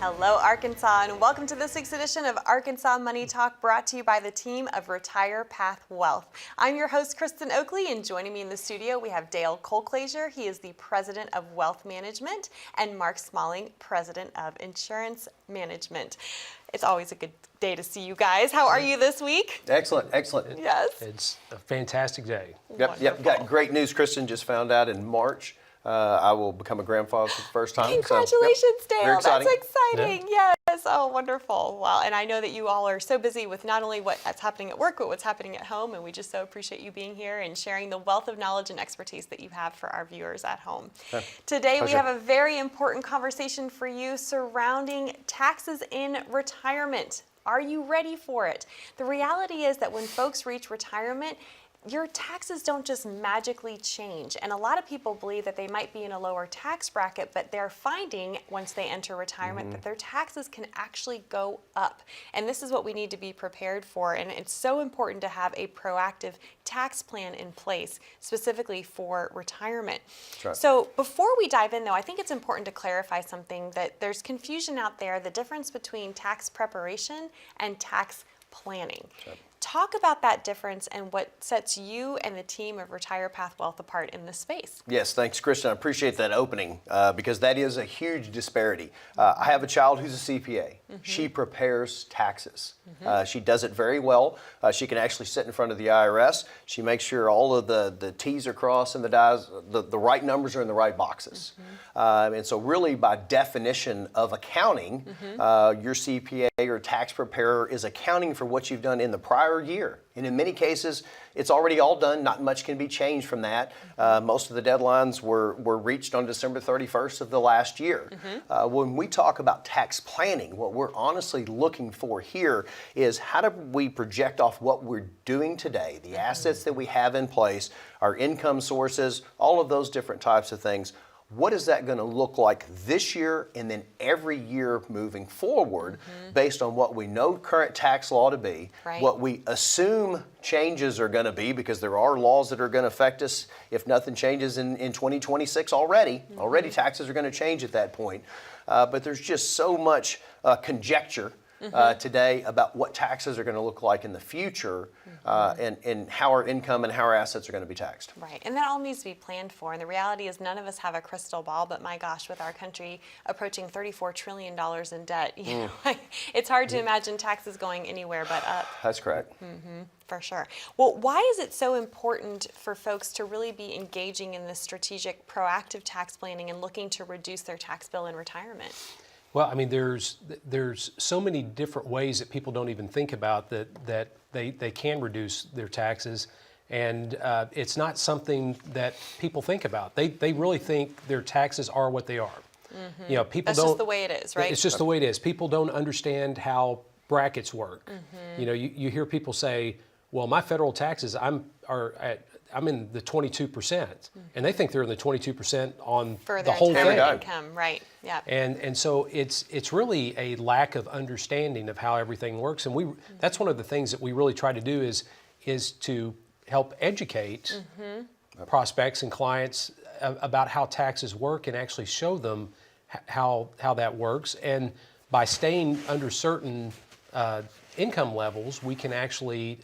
Hello, Arkansas, and welcome to this week's edition of Arkansas Money Talk, brought to you by the team of Retire Path Wealth. I'm your host, Kristen Oakley, and joining me in the studio, we have Dale Colclaser. He is the President of Wealth Management, and Mark Smalling, President of Insurance Management. It's always a good day to see you guys. How are you this week? Excellent, excellent. Yes. It's a fantastic day. Yep. Got great news. Kristen just found out in March I will become a grandfather for the first time. Congratulations, Dale. Very exciting. That's exciting. Yes. Oh, wonderful. Wow. And I know that you all are so busy with not only what's happening at work, but what's happening at home. And we just so appreciate you being here and sharing the wealth of knowledge and expertise that you have for our viewers at home. Today, we have a very important conversation for you surrounding taxes in retirement. Are you ready for it? The reality is that when folks reach retirement, your taxes don't just magically change. And a lot of people believe that they might be in a lower tax bracket, but they're finding once they enter retirement that their taxes can actually go up. And this is what we need to be prepared for. And it's so important to have a proactive tax plan in place, specifically for retirement. Right. So before we dive in, though, I think it's important to clarify something, that there's confusion out there, the difference between tax preparation and tax planning. Right. Talk about that difference and what sets you and the team of Retire Path Wealth apart in this space. Yes, thanks, Kristen. I appreciate that opening because that is a huge disparity. I have a child who's a CPA. She prepares taxes. She does it very well. She can actually sit in front of the IRS. She makes sure all of the T's are crossed and the right numbers are in the right boxes. And so really, by definition of accounting, your CPA or tax preparer is accounting for what you've done in the prior year. And in many cases, it's already all done. Not much can be changed from that. Most of the deadlines were reached on December 31st of the last year. When we talk about tax planning, what we're honestly looking for here is how do we project off what we're doing today, the assets that we have in place, our income sources, all of those different types of things. What is that going to look like this year and then every year moving forward based on what we know current tax law to be, what we assume changes are going to be, because there are laws that are going to affect us if nothing changes in 2026 already. Already taxes are going to change at that point. But there's just so much conjecture today about what taxes are going to look like in the future and how our income and how our assets are going to be taxed. Right, and that all needs to be planned for. And the reality is none of us have a crystal ball, but my gosh, with our country approaching $34 trillion in debt, you know, it's hard to imagine taxes going anywhere but up. That's correct. For sure. Well, why is it so important for folks to really be engaging in this strategic, proactive tax planning and looking to reduce their tax bill in retirement? Well, I mean, there's so many different ways that people don't even think about that they can reduce their taxes, and it's not something that people think about. They really think their taxes are what they are. You know, people That's don't. Just the way it is, right? It's just the way it is. People don't understand how brackets work. You know, you hear people say, "Well, my federal taxes, I'm in the 22%, and they think they're in the 22% on for the whole thing. income, right? Yeah. And so it's really a lack of understanding of how everything works, and that's one of the things that we really try to do is to help educate prospects and clients about how taxes work and actually show them how that works. And by staying under certain income levels, we can actually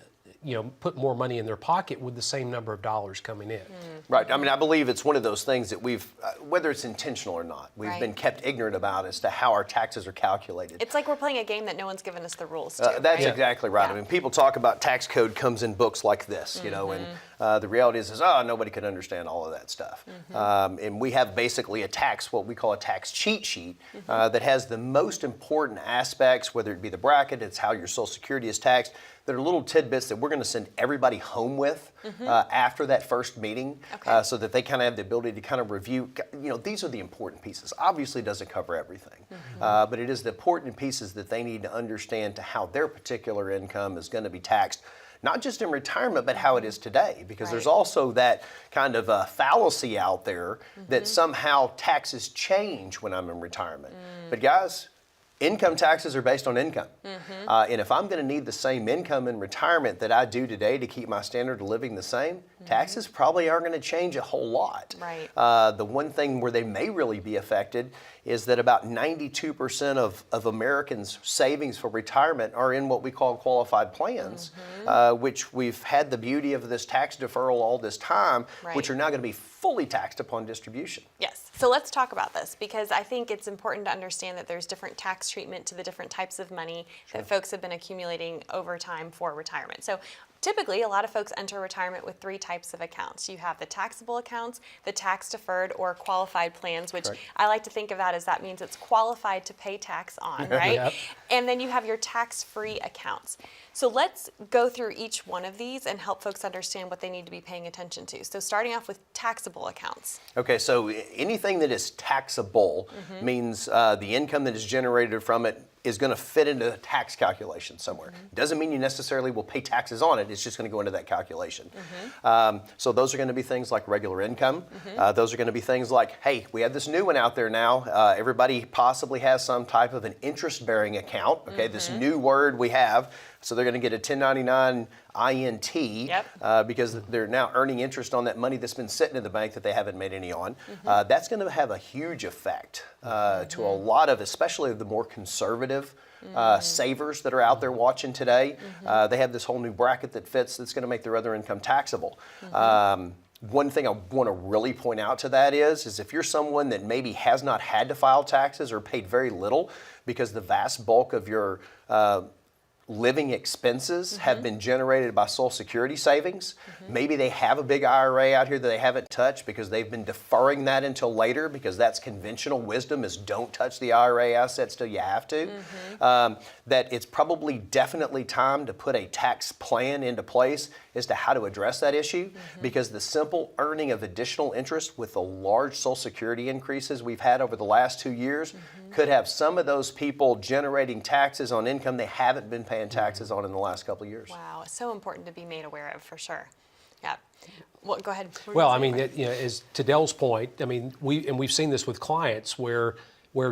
put more money in their pocket with the same number of dollars coming in. Right. I mean, I believe it's one of those things that we've, whether it's intentional or not, we've been kept ignorant about as to how our taxes are calculated. It's like we're playing a game that no one's given us the rules to. That's exactly right. I mean, people talk about tax code comes in books like this, you know, and the reality is nobody could understand all of that stuff. And we have basically what we call a tax cheat sheet that has the most important aspects, whether it be the bracket, it's how your Social Security is taxed. There are little tidbits that we're going to send everybody home with after that first meeting so that they kind of have the ability to kind of review, these are the important pieces. Obviously it doesn't cover everything, but it is the important pieces that they need to understand to how their particular income is going to be taxed, not just in retirement, but how it is today, because there's also that kind of fallacy out there that somehow taxes change when I'm in retirement. But guys, income taxes are based on income. And if I'm going to need the same income in retirement that I do today to keep my standard of living the same, taxes probably aren't going to change a whole lot. Right. The one thing where they may really be affected is that about 92% of Americans' savings for retirement are in what we call qualified plans, which we've had the beauty of this tax deferral all this time, which are now going to be fully taxed upon distribution. Yes. So let's talk about this, because I think it's important to understand that there's different tax treatment to the different types of money that folks have been accumulating over time for retirement. So typically, a lot of folks enter retirement with three types of accounts. You have the taxable accounts, the tax deferred or qualified plans, which I like to think of that as that means it's qualified to pay tax on, right? Yep. And then you have your tax-free accounts. So let's go through each one of these and help folks understand what they need to be paying attention to. So starting off with taxable accounts. Okay, so anything that is taxable means the income that is generated from it is going to fit into a tax calculation somewhere. Doesn't mean you necessarily will pay taxes on it. It's just going to go into that calculation. So those are going to be things like regular income. Those are going to be things like, hey, we have this new one out there now. Everybody possibly has some type of an interest-bearing account. Okay, this new word we have. So they're going to get a 1099 INT because they're now earning interest on that money that's been sitting in the bank that they haven't made any on. That's going to have a huge effect to a lot of, especially the more conservative savers that are out there watching today. They have this whole new bracket that fits that's going to make their other income taxable. One thing I want to really point out to that is if you're someone that maybe has not had to file taxes or paid very little because the vast bulk of your living expenses have been generated by Social Security savings. Maybe they have a big IRA out here that they haven't touched because they've been deferring that until later because that's conventional wisdom is don't touch the IRA assets till you have to. That it's probably definitely time to put a tax plan into place as to how to address that issue because the simple earning of additional interest with the large Social Security increases we've had over the last 2 years could have some of those people generating taxes on income they haven't been paying taxes on in the last couple of years. Wow, it's so important to be made aware of for sure. Yeah. Well, go ahead. Well, I mean, as to Dell's point, I mean, we've seen this with clients where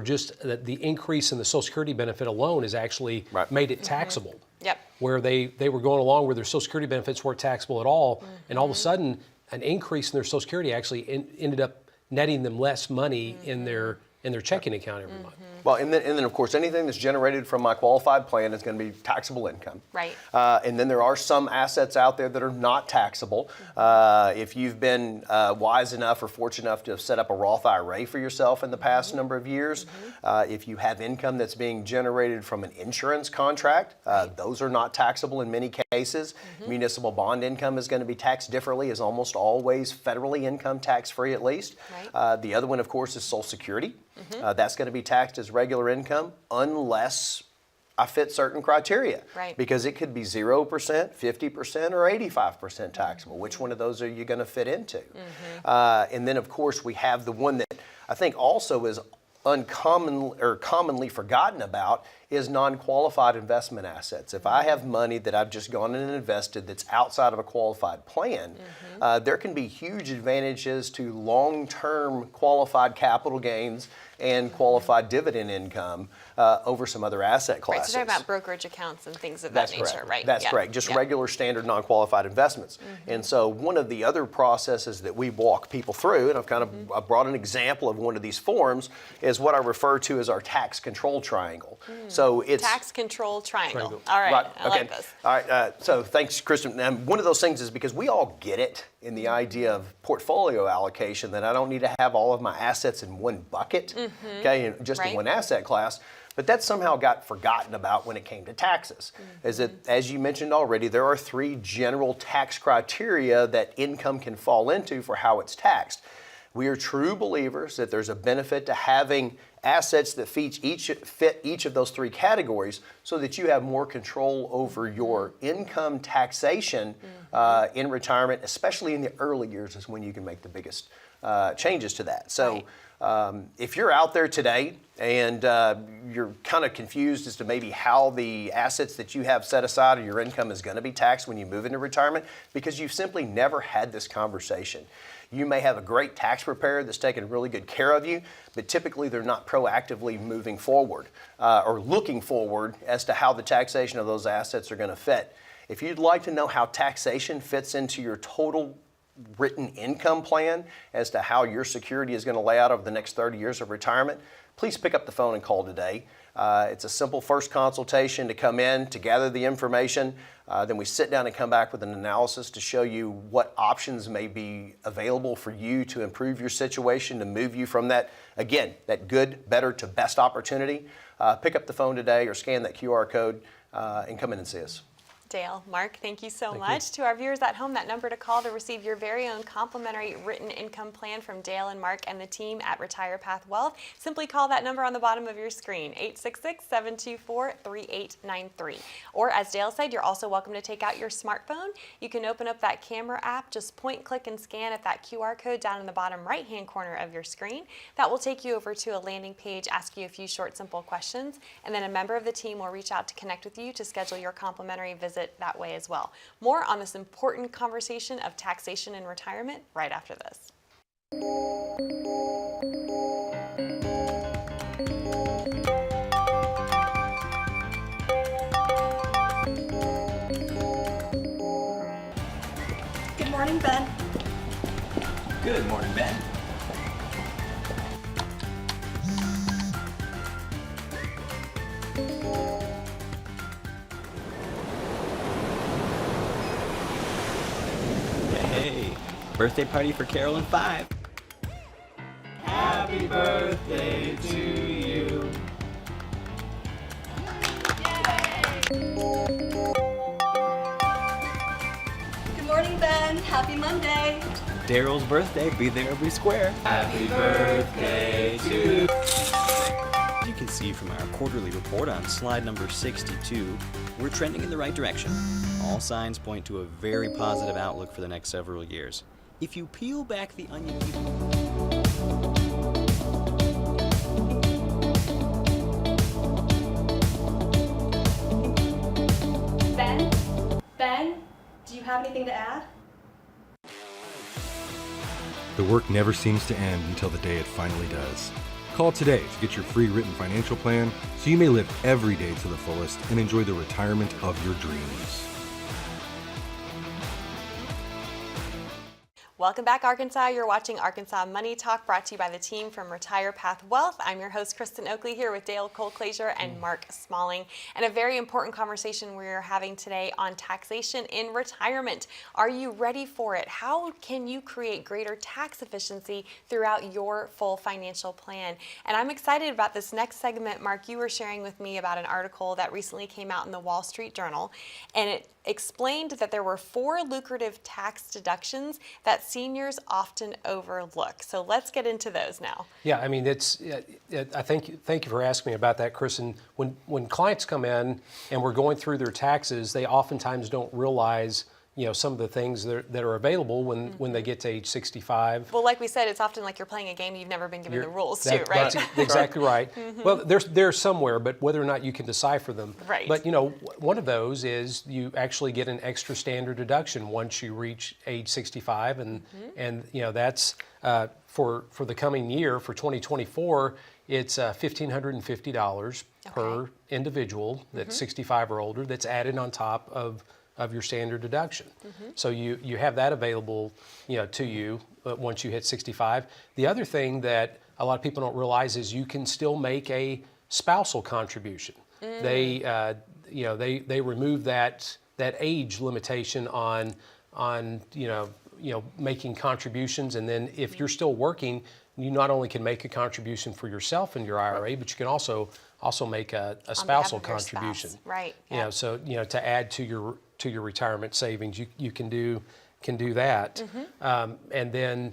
just the increase in the Social Security benefit alone has actually made it taxable. Yep. Where they were going along where their Social Security benefits weren't taxable at all, and all of a sudden, an increase in their Social Security actually ended up netting them less money in their checking account every month. Well, and then of course, anything that's generated from my qualified plan is going to be taxable income. Right. And then there are some assets out there that are not taxable. If you've been wise enough or fortunate enough to have set up a Roth IRA for yourself in the past number of years, if you have income that's being generated from an insurance contract, those are not taxable in many cases. Municipal bond income is going to be taxed differently, is almost always federally income tax free at least. The other one, of course, is Social Security. That's going to be taxed as regular income unless I fit certain criteria. Because it could be 0%, 50%, or 85% taxable. Which one of those are you going to fit into? And then, of course, we have the one that I think also is commonly forgotten about is non-qualified investment assets. If I have money that I've just gone in and invested that's outside of a qualified plan, there can be huge advantages to long-term qualified capital gains and qualified dividend income over some other asset classes. Right, so talking about brokerage accounts and things of that nature, right? That's correct. Just regular standard non-qualified investments. And so one of the other processes that we walk people through, and I brought an example of one of these forms, is what I refer to as our tax control triangle. So it's tax control triangle. All right, I like this. All right, so thanks, Kristen. And one of those things is because we all get it in the idea of portfolio allocation that I don't need to have all of my assets in one bucket, okay, just in one asset class. But that somehow got forgotten about when it came to taxes. Is that, as you mentioned already, there are 3 general tax criteria that income can fall into for how it's taxed. We are true believers that there's a benefit to having assets that fit each of those 3 categories so that you have more control over your income taxation in retirement, especially in the early years is when you can make the biggest changes to that. So if you're out there today and you're kind of confused as to maybe how the assets that you have set aside or your income is going to be taxed when you move into retirement because you've simply never had this conversation. You may have a great tax preparer that's taking really good care of you, but typically they're not proactively moving forward or looking forward as to how the taxation of those assets are going to fit. If you'd like to know how taxation fits into your total written income plan as to how your security is going to lay out over the next 30 years of retirement, please pick up the phone and call today. It's a simple first consultation to come in, to gather the information. Then we sit down and come back with an analysis to show you what options may be available for you to improve your situation, to move you from that, again, that good, better to best opportunity. Pick up the phone today or scan that QR code and come in and see us. Dale, Mark, thank you so much. To our viewers at home, that number to call to receive your very own complimentary written income plan from Dale and Mark and the team at Retire Path Wealth. Simply call that number on the bottom of your screen, 866-724-3893. Or as Dale said, you're also welcome to take out your smartphone. You can open up that camera app, just point, click, and scan at that QR code down in the bottom right-hand corner of your screen. That will take you over to a landing page, ask you a few short, simple questions, and then a member of the team will reach out to connect with you to schedule your complimentary visit that way as well. More on this important conversation of taxation and retirement right after this. Good morning, Ben. Good morning, Ben. Hey, birthday party for Carol and 5. Happy birthday to you. Good morning, Ben. Happy Monday. Daryl's birthday, be there every square. Happy birthday to you. As you can see from our quarterly report on slide number 62, we're trending in the right direction. All signs point to a very positive outlook for the next several years. If you peel back the onion Ben, do you have anything to add? The work never seems to end until the day it finally does. Call today to get your free written financial plan so you may live every day to the fullest and enjoy the retirement of your dreams. Welcome back, Arkansas. You're watching Arkansas Money Talk, brought to you by the team from Retire Path Wealth. I'm your host, Kristen Oakley, here with Dale Cole-Clazier and Mark Smalling. And a very important conversation we're having today on taxation in retirement. Are you ready for it? How can you create greater tax efficiency throughout your full financial plan? And I'm excited about this next segment. Mark, you were sharing with me about an article that recently came out in the Wall Street Journal, and it explained that there were 4 lucrative tax deductions that seniors often overlook. So let's get into those now. Yeah, I mean, I thank you for asking me about that, Chris. And when clients come in and we're going through their taxes, they oftentimes don't realize, some of the things that are available when they get to age 65. Well, like we said, it's often like you're playing a game you've never been given the rules to, right? That's exactly right. Well, they're somewhere, but whether or not you can decipher them. Right. But one of those is you actually get an extra standard deduction once you reach age 65, and that's for the coming year, for 2024, it's $1,550 per individual that's 65 or older, that's added on top of your standard deduction. So you have that available, to you once you hit 65. The other thing that a lot of people don't realize is you can still make a spousal contribution. They remove that age limitation on making contributions, and then if you're still working, you not only can make a contribution for yourself in your IRA, but you can also make a spousal contribution. Right. So to add to your retirement savings, you can do that. And then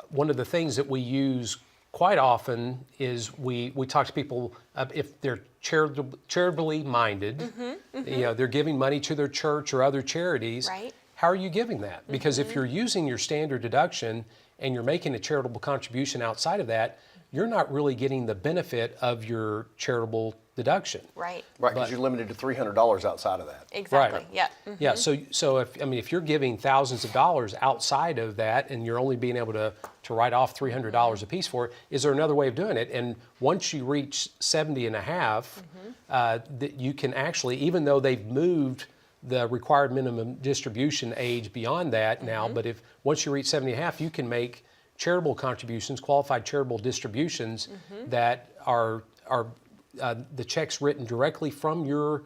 one of the things that we use quite often is we talk to people if they're charitably minded. They're giving money to their church or other charities. Right. How are you giving that? Because if you're using your standard deduction and you're making a charitable contribution outside of that, you're not really getting the benefit of your charitable deduction. Right. Right, because you're limited to $300 outside of that. Exactly. Right. Yeah. Yeah, so if you're giving thousands of dollars outside of that and you're only being able to write off $300 a piece for it, is there another way of doing it? And once you reach 70 and a half, that you can actually, even though they've moved the required minimum distribution age beyond that now, but if once you reach 70 and a half, you can make charitable contributions, qualified charitable distributions that are the checks written directly from your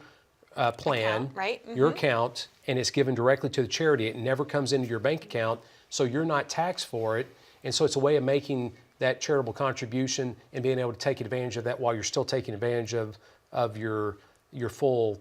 plan, Account, right? your account, and it's given directly to the charity. It never comes into your bank account, so you're not taxed for it. And so it's a way of making that charitable contribution and being able to take advantage of that while you're still taking advantage of your full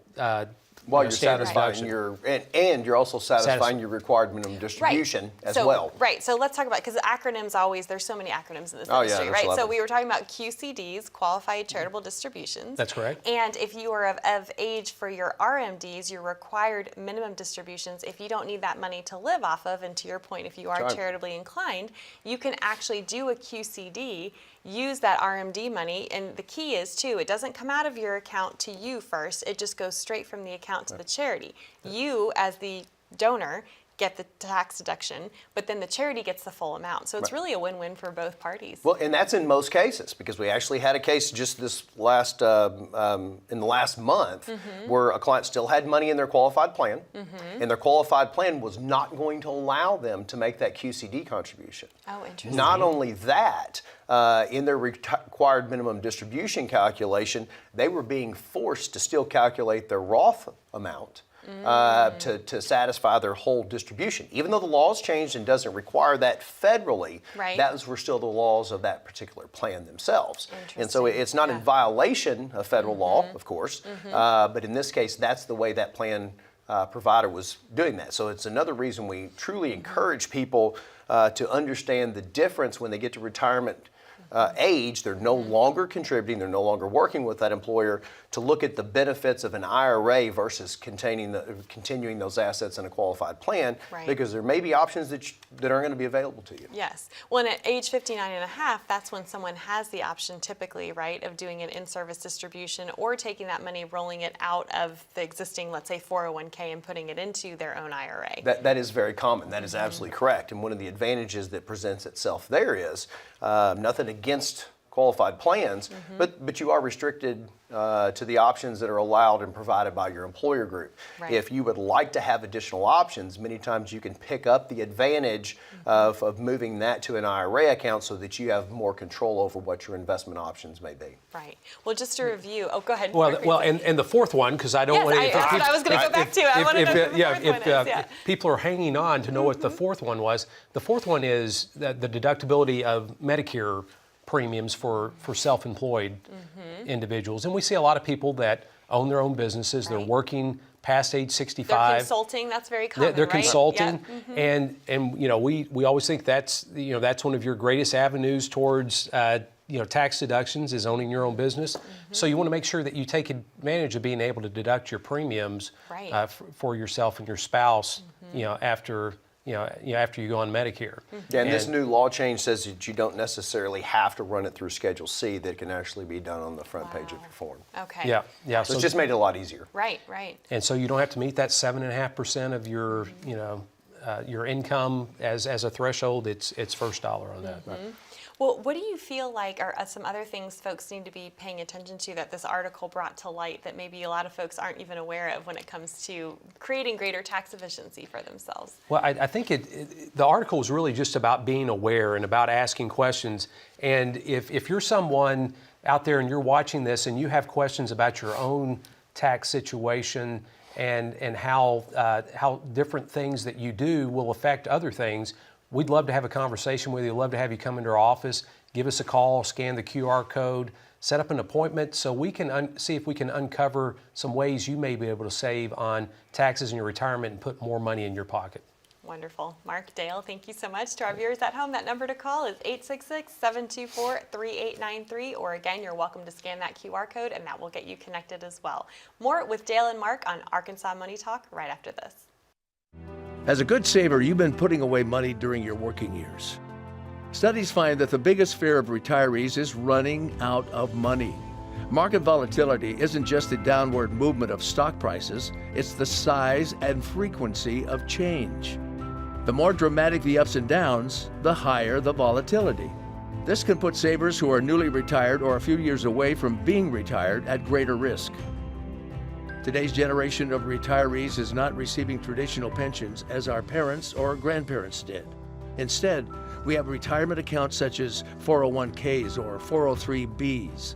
While you're standard satisfying deduction. and you're also satisfying your required minimum distribution as well. Right. So let's talk about, because acronyms always, there's so many acronyms in this Oh, yeah, industry, there's right? a lot So of we were talking about QCDs, qualified charitable distributions. That's correct. And if you are of age for your RMDs, your required minimum distributions, if you don't need that money to live off of, and to your point, if you are Right. charitably inclined, you can actually do a QCD, use that RMD money, and the key is too, it doesn't come out of your account to you first, it just goes straight from the account to the charity. You, as the donor, get the tax deduction, but then the charity gets the full amount. So it's really a win-win for both parties. Well, and that's in most cases, because we actually had a case just this last in the last month where a client still had money in their qualified plan, and their qualified plan was not going to allow them to make that QCD contribution. Oh, interesting. Not only that, in their required minimum distribution calculation, they were being forced to still calculate their Roth amount. To satisfy their whole distribution. Even though the laws changed and doesn't require that federally, Right. those were still the laws of that particular plan themselves. And so Interesting. it's not in Yeah. violation of federal law, of course, but in this case, that's the way that plan provider was doing that. So it's another reason we truly encourage people to understand the difference when they get to retirement age. They're no longer contributing, they're no longer working with that employer, to look at the benefits of an IRA versus continuing those assets in a qualified plan, Right. because there may be options that aren't going to be available to you. Yes. Well, and at age 59 and a half, that's when someone has the option typically, right, of doing an in-service distribution or taking that money, rolling it out of the existing, let's say, 401k and putting it into their own IRA. That is very common. That is absolutely correct. And one of the advantages that presents itself there is nothing against qualified plans, but you are restricted to the options that are allowed and provided by your employer group. Right. If you would like to have additional options, many times you can pick up the advantage of moving that to an IRA account so that you have more control over what your investment options may be. Right. Well, just to review, oh, go ahead. Well, Mark, well, please. and the fourth one, because I don't Yes, want that's what I was going to go back to. I want to know what the fourth one is. Yeah. if people are hanging on to know what the fourth one was, the fourth one is the deductibility of Medicare premiums for self-employed individuals. And we see a lot of people that own their own businesses, they're Right. working past age They're 65. consulting, that's very common, They're right? consulting, Yep. and you know we always think that's that's one of your greatest avenues towards tax deductions is owning your own business. So you want to make sure that you take advantage of being able to deduct your premiums Right. for yourself and your spouse. After you go on Medicare. Yeah, and this new law change says that you don't necessarily have to run it through Schedule C, that it can actually be done on the front page of your form. Okay. Yeah. So it's just made it a lot easier. Right, right. And so you don't have to meet that 7.5% of your your income as a threshold. It's first dollar on that. Well, what do you feel like are some other things folks need to be paying attention to that this article brought to light that maybe a lot of folks aren't even aware of when it comes to creating greater tax efficiency for themselves? Well, I think the article is really just about being aware and about asking questions. And if you're someone out there and you're watching this and you have questions about your own tax situation and how different things that you do will affect other things, we'd love to have a conversation with you. We'd love to have you come into our office, give us a call, scan the QR code, set up an appointment so we can see if we can uncover some ways you may be able to save on taxes in your retirement and put more money in your pocket. Wonderful. Mark, Dale, thank you so much. To our viewers at home, that number to call is 866-724-3893, or again, you're welcome to scan that QR code and that will get you connected as well. More with Dale and Mark on Arkansas Money Talk right after this. As a good saver, you've been putting away money during your working years. Studies find that the biggest fear of retirees is running out of money. Market volatility isn't just the downward movement of stock prices, it's the size and frequency of change. The more dramatic the ups and downs, the higher the volatility. This can put savers who are newly retired or a few years away from being retired at greater risk. Today's generation of retirees is not receiving traditional pensions as our parents or grandparents did. Instead, we have retirement accounts such as 401ks or 403bs.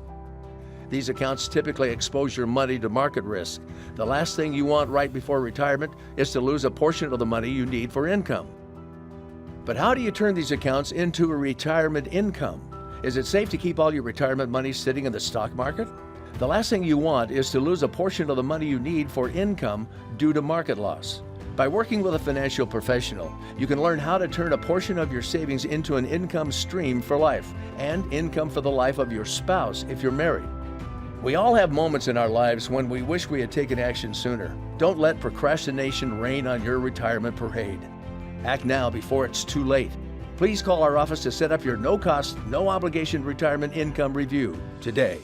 These accounts typically expose your money to market risk. The last thing you want right before retirement is to lose a portion of the money you need for income. But how do you turn these accounts into a retirement income? Is it safe to keep all your retirement money sitting in the stock market? The last thing you want is to lose a portion of the money you need for income due to market loss. By working with a financial professional, you can learn how to turn a portion of your savings into an income stream for life and income for the life of your spouse if you're married. We all have moments in our lives when we wish we had taken action sooner. Don't let procrastination reign on your retirement parade. Act now before it's too late. Please call our office to set up your no-cost, no-obligation retirement income review today.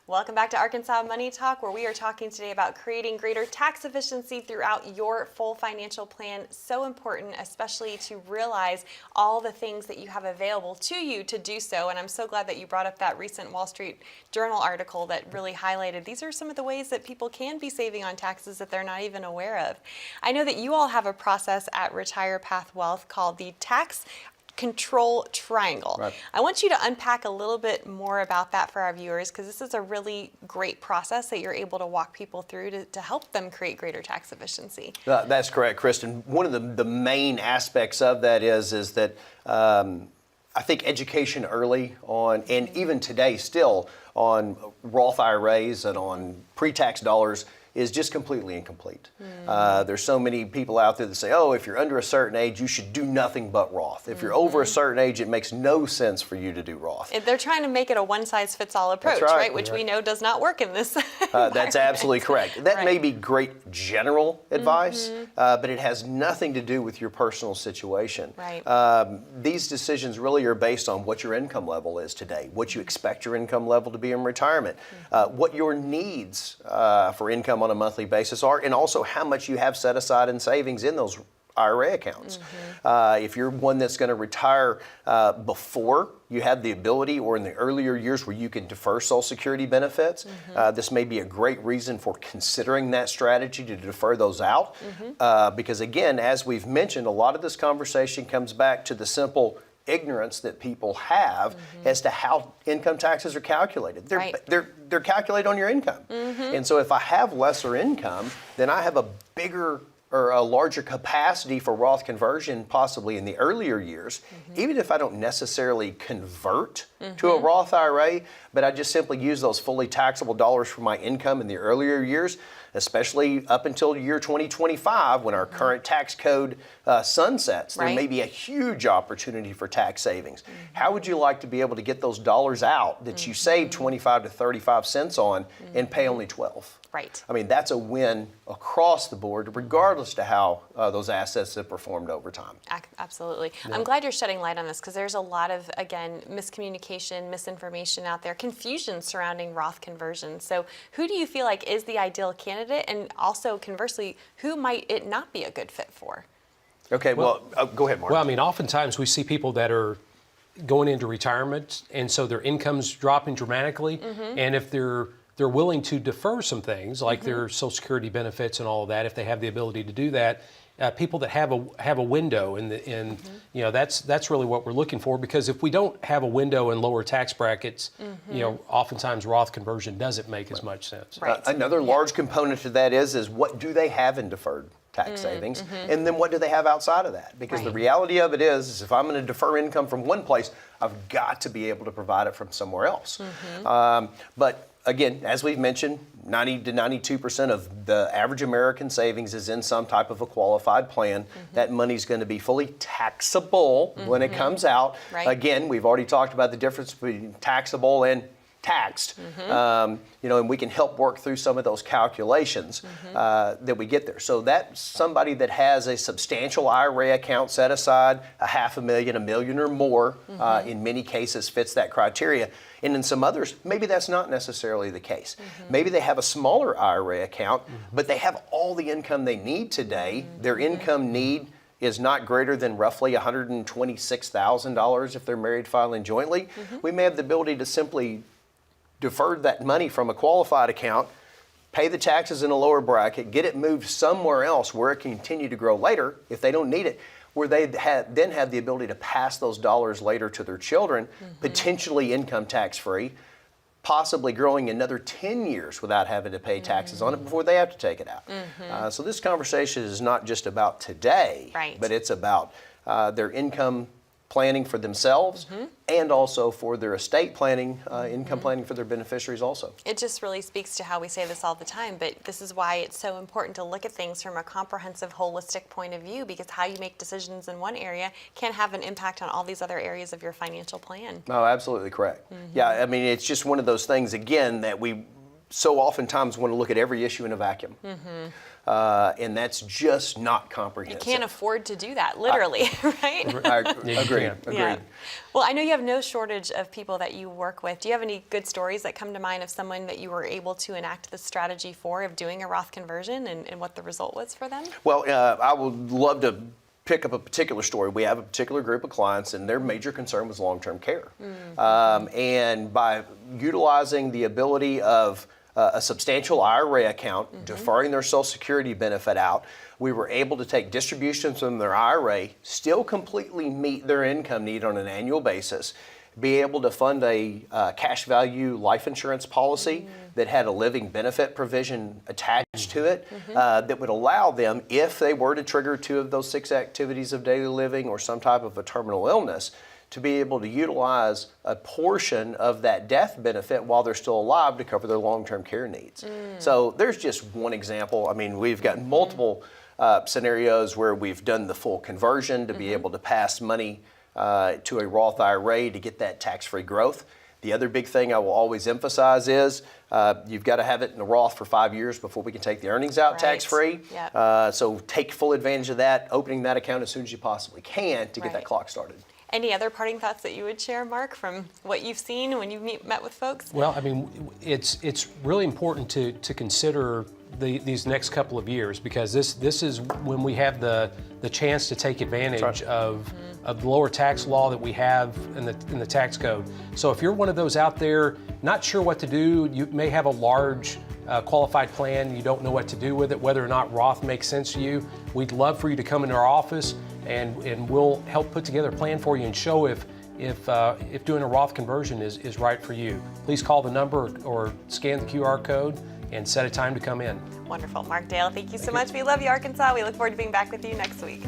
Welcome back to Arkansas Money Talk, where we are talking today about creating greater tax efficiency throughout your full financial plan. So important, especially to realize all the things that you have available to you to do so. And I'm so glad that you brought up that recent Wall Street Journal article that really highlighted these are some of the ways that people can be saving on taxes that they're not even aware of. I know that you all have a process at Retire Path Wealth called the Tax Control Triangle. Right. I want you to unpack a little bit more about that for our viewers, because this is a really great process that you're able to walk people through to help them create greater tax efficiency. That's correct, Kristen. One of the main aspects of that is that I think education early on, and even today still, on Roth IRAs and on pre-tax dollars is just completely incomplete. There's so many people out there that say, oh, if you're under a certain age, you should do nothing but Roth. If you're over a certain age, it makes no sense for you to do Roth. They're trying to make it a one-size-fits-all approach, right. right? Which we know does not work in this That's absolutely correct. That Right. may be great general advice, but it has nothing to do with your personal situation. Right. These decisions really are based on what your income level is today, what you expect your income level to be in retirement, what your needs for income on a monthly basis are, and also how much you have set aside in savings in those IRA accounts. If you're one that's going to retire before you have the ability, or in the earlier years where you can defer Social Security benefits, this may be a great reason for considering that strategy to defer those out. Because again, as we've mentioned, a lot of this conversation comes back to the simple ignorance that people have as to how income taxes are calculated. They're calculated on your income. And so if I have lesser income, then I have a bigger or a larger capacity for Roth conversion possibly in the earlier years, even if I don't necessarily convert to a Roth IRA, but I just simply use those fully taxable dollars for my income in the earlier years, especially up until year 2025 when our current tax code sunsets. There may be a huge opportunity for tax savings. How would you like to be able to get those dollars out that you saved 25 to 35 cents on and pay only 12? Right. I mean, that's a win across the board, regardless to how those assets have performed over time. Absolutely. I'm glad you're shedding light on this, because there's a lot of, again, miscommunication, misinformation out there, confusion surrounding Roth conversion. So who do you feel like is the ideal candidate? And also, conversely, who might it not be a good fit for? Okay, well, go ahead, Mark. Well, I mean, oftentimes we see people that are going into retirement, and so their income's dropping dramatically. And if they're willing to defer some things like their Social Security benefits and all of that, if they have the ability to do that, people that have a window, and you know, that's really what we're looking for, because if we don't have a window in lower tax brackets, you know, oftentimes Roth conversion doesn't make as much sense. Another large component to that is what do they have in deferred tax savings, and then what do they have outside of that? Because the reality of it is if I'm going to defer income from one place, I've got to be able to provide it from somewhere else. But again, as we've mentioned, 90 to 92% of the average American savings is in some type of a qualified plan. That money's going to be fully taxable when it comes out. Again, we've already talked about the difference between taxable and taxed, and we can help work through some of those calculations that we get there. So that's somebody that has a substantial IRA account set aside, $500,000, $1 million or more, in many cases fits that criteria. And in some others, maybe that's not necessarily the case. Maybe they have a smaller IRA account, but they have all the income they need today. Their income need is not greater than roughly $126,000 if they're married filing jointly. We may have the ability to simply defer that money from a qualified account, pay the taxes in a lower bracket, get it moved somewhere else where it can continue to grow later if they don't need it, where they then have the ability to pass those dollars later to their children, potentially income tax free, possibly growing another 10 years without having to pay taxes on it before they have to take it out. So this conversation is not just about today, but it's about their income planning for themselves and also for their estate planning, income planning for their beneficiaries also. It just really speaks to how we say this all the time, but this is why it's so important to look at things from a comprehensive, holistic point of view, because how you make decisions in one area can have an impact on all these other areas of your financial plan. Oh, absolutely correct. Yeah, I mean, it's just one of those things, again, that we so oftentimes want to look at every issue in a vacuum. And that's just not comprehensive. You can't afford to do that, literally, right? Agreed. Yeah. Well, I know you have no shortage of people that you work with. Do you have any good stories that come to mind of someone that you were able to enact the strategy for of doing a Roth conversion and what the result was for them? Well, I would love to pick up a particular story. We have a particular group of clients and their major concern was long-term care. And by utilizing the ability of a substantial IRA account, deferring their Social Security benefit out, we were able to take distributions from their IRA, still completely meet their income need on an annual basis, be able to fund a cash value life insurance policy that had a living benefit provision attached to it that would allow them, if they were to trigger 2 of those 6 activities of daily living or some type of a terminal illness, to be able to utilize a portion of that death benefit while they're still alive to cover their long-term care needs. So there's just one example. I mean, we've got multiple scenarios where we've done the full conversion to be able to pass money to a Roth IRA to get that tax-free growth. The other big thing I will always emphasize is you've got to have it in a Roth for 5 years before we can take the earnings out tax-free. So take full advantage of that, opening that account as soon as you possibly can to get that clock started. Any other parting thoughts that you would share, Mark, from what you've seen when you've met with folks? Well, I mean, it's really important to consider these next couple of years, because this is when we have the chance to take advantage of the lower tax law that we have in the tax code. So if you're one of those out there not sure what to do, you may have a large qualified plan, you don't know what to do with it, whether or not Roth makes sense to you, we'd love for you to come into our office and we'll help put together a plan for you and show if doing a Roth conversion is right for you. Please call the number or scan the QR code and set a time to come in. Wonderful. Mark Dale, thank you so much. We love you, Arkansas. We look forward to being back with you next week.